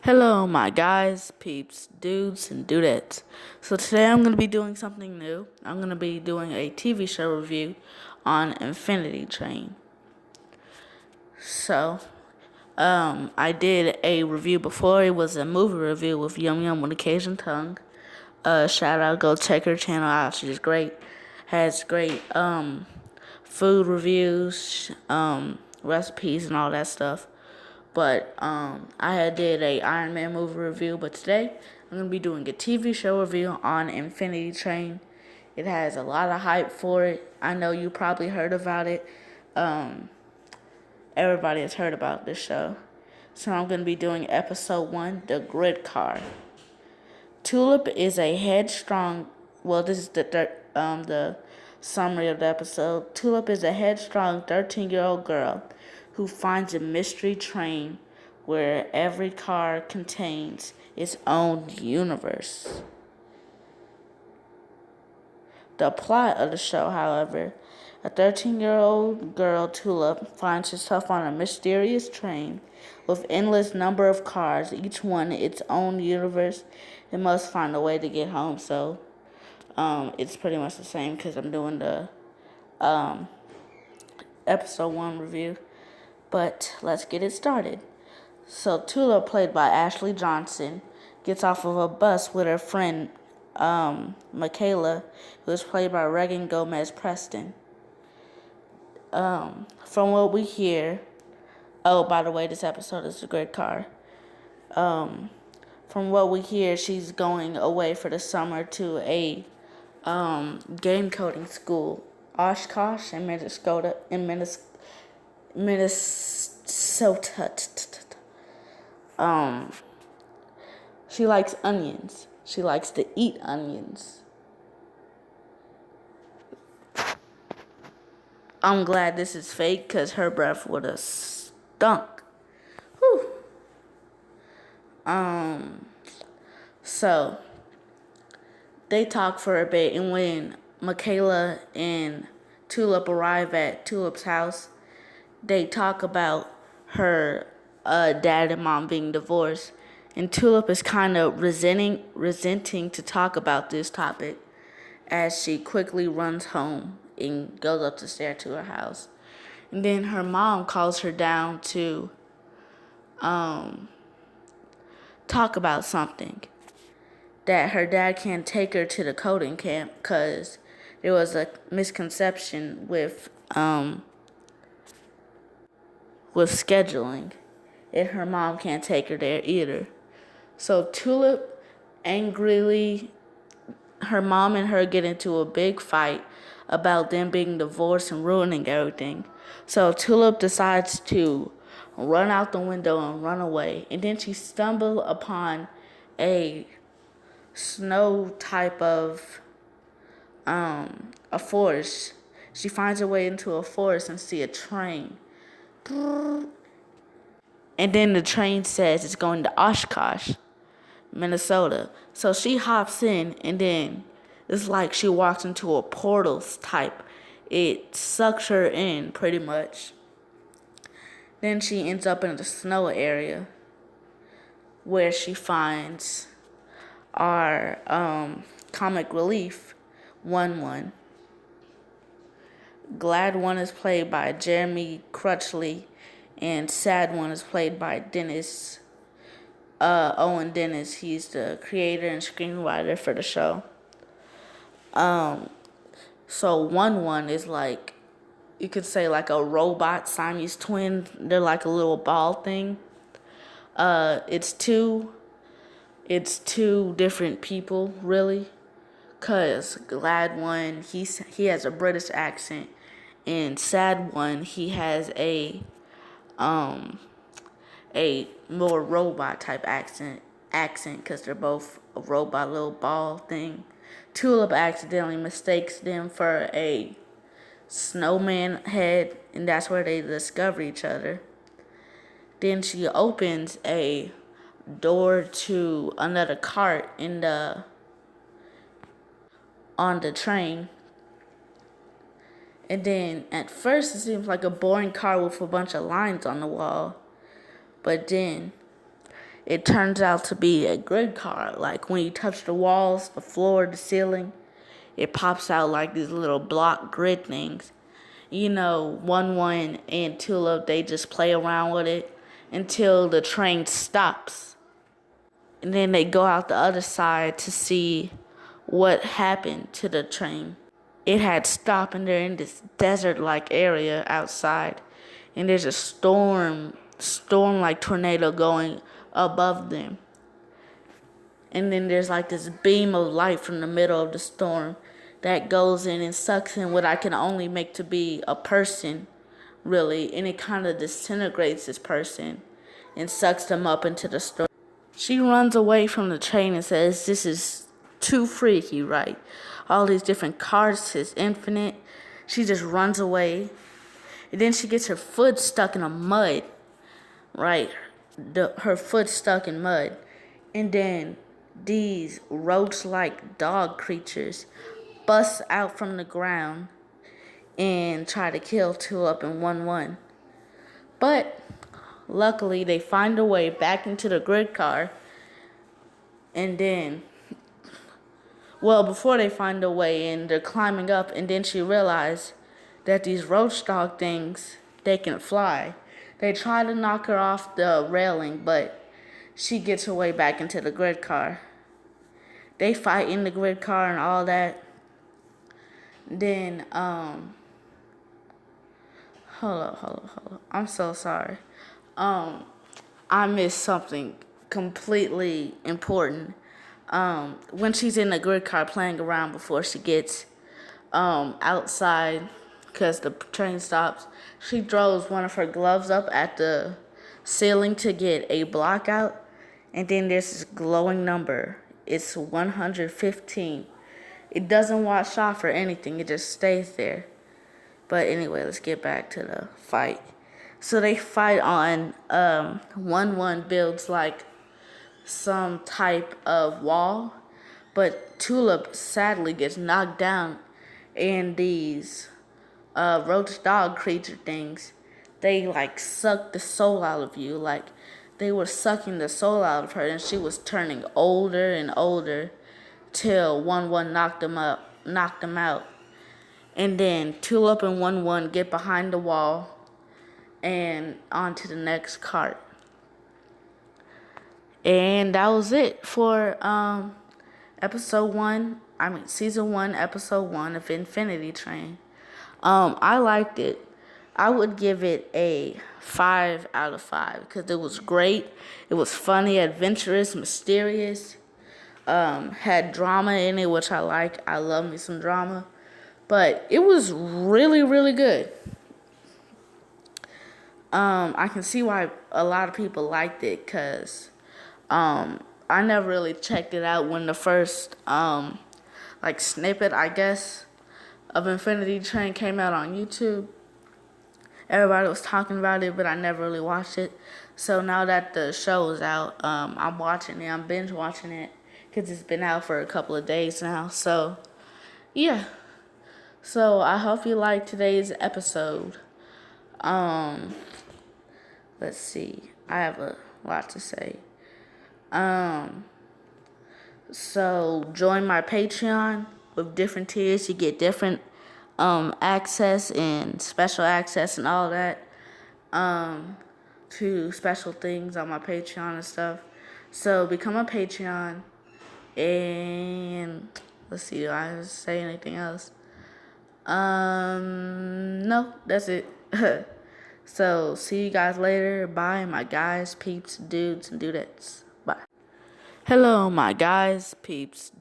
Hello, my guys, peeps, dudes, and dudettes. So today I'm going to be doing something new. I'm going to be doing a TV show review on Infinity Train. So, I did a review before. It was a movie review with Yum Yum with a Cajun tongue. Shout out, go check her channel out. She's great. Has great food reviews, recipes, and all that stuff. But I had did a Iron Man movie review, but today I'm gonna be doing a TV show review on Infinity Train. It has a lot of hype for it. I know you probably heard about it. Everybody has heard about this show. So I'm gonna be doing episode 1, The Grid Car. Tulip is a headstrong. Well, this is the summary of the episode. Tulip is a headstrong 13-year-old girl who finds a mystery train where every car contains its own universe. The plot of the show, however, a 13-year-old girl, Tulip, finds herself on a mysterious train with endless number of cars, each one its own universe, and must find a way to get home. So, it's pretty much the same because I'm doing the episode 1 review. But let's get it started. So Tulip, played by Ashley Johnson, gets off of a bus with her friend Michaela, who is played by Regan Gomez Preston. From what we hear, oh, by the way, this episode is a great car. From what we hear, she's going away for the summer to a game coding school, Oshkosh in Minnesota. She likes onions. She likes to eat onions. I'm glad this is fake because her breath would have stunk. Whew. So they talk for a bit, and when Michaela and Tulip arrive at Tulip's house, they talk about her dad and mom being divorced, and Tulip is kind of resenting to talk about this topic as she quickly runs home and goes up the stairs to her house. And then her mom calls her down to talk about something, that her dad can't take her to the coding camp because there was a misconception with scheduling, and her mom can't take her there either. So Tulip angrily, her mom and her get into a big fight about them being divorced and ruining everything. So Tulip decides to run out the window and run away, and then she stumbles upon a snow type of a forest. She finds her way into a forest and see a train. And then the train says it's going to Oshkosh, Minnesota. So she hops in, and then it's like she walks into a portal type. It sucks her in pretty much. Then she ends up in the snow area where she finds our comic relief, 1-1. Glad One is played by Jeremy Crutchley, and Sad One is played by Owen Dennis. He's the creator and screenwriter for the show. So 1-1 is like, you could say like a robot Siamese twin. They're like a little ball thing. It's two different people, really. Cause Glad One, he has a British accent, and Sad One, he has a more robot type accent, cause they're both a robot little ball thing. Tulip accidentally mistakes them for a snowman head, and that's where they discover each other. Then she opens a door to another cart on the train. And then at first it seems like a boring car with a bunch of lines on the wall. But then it turns out to be a grid car. Like when you touch the walls, the floor, the ceiling, it pops out like these little block grid things. One and Tulip, they just play around with it until the train stops. And then they go out the other side to see what happened to the train. It had stopped and they're in this desert-like area outside. And there's a storm like tornado going above them. And then there's like this beam of light from the middle of the storm that goes in and sucks in what I can only make to be a person, really. And it kind of disintegrates this person and sucks them up into the storm. She runs away from the train and says, "This is too freaky, right? All these different cars is infinite." She just runs away. And then she gets her foot stuck in a mud, right? Her foot stuck in mud. And then these roach-like dog creatures bust out from the ground and try to kill Tulip and 1-1. But luckily, they find a way back into the grid car. And then, before they find a way and they're climbing up, and then she realized that these roach dog things, they can fly. They try to knock her off the railing, but she gets her way back into the grid car. They fight in the grid car and all that. Then, hold up. I'm so sorry. I missed something completely important. When she's in the grid car playing around before she gets outside, because the train stops, she throws one of her gloves up at the ceiling to get a block out, and then there's this glowing number. It's 115. It doesn't wash off or anything. It just stays there. But anyway, let's get back to the fight. So they fight on 1-1 builds like some type of wall, but Tulip sadly gets knocked down, and these roach dog creature things, they like suck the soul out of you. Like they were sucking the soul out of her, and she was turning older and older till 1-1 knocked them out. And then Tulip and 1-1 get behind the wall and onto the next cart. And that was it for season 1, episode 1 of Infinity Train. I liked it. I would give it a 5 out of 5 because it was great. It was funny, adventurous, mysterious. Had drama in it, which I like. I love me some drama. But it was really, really good. I can see why a lot of people liked it because I never really checked it out when the first snippet, I guess, of Infinity Train came out on YouTube. Everybody was talking about it, but I never really watched it. So now that the show is out, I'm watching it. I'm binge watching it because it's been out for a couple of days now. So, yeah. So I hope you liked today's episode. Let's see. I have a lot to say. So join my Patreon with different tiers. You get different access and special access and all that to special things on my Patreon and stuff. So become a Patreon. And let's see, do I have to say anything else? No, that's it. So see you guys later. Bye, my guys, peeps, dudes, and dudettes. Bye. Hello, my guys, peeps,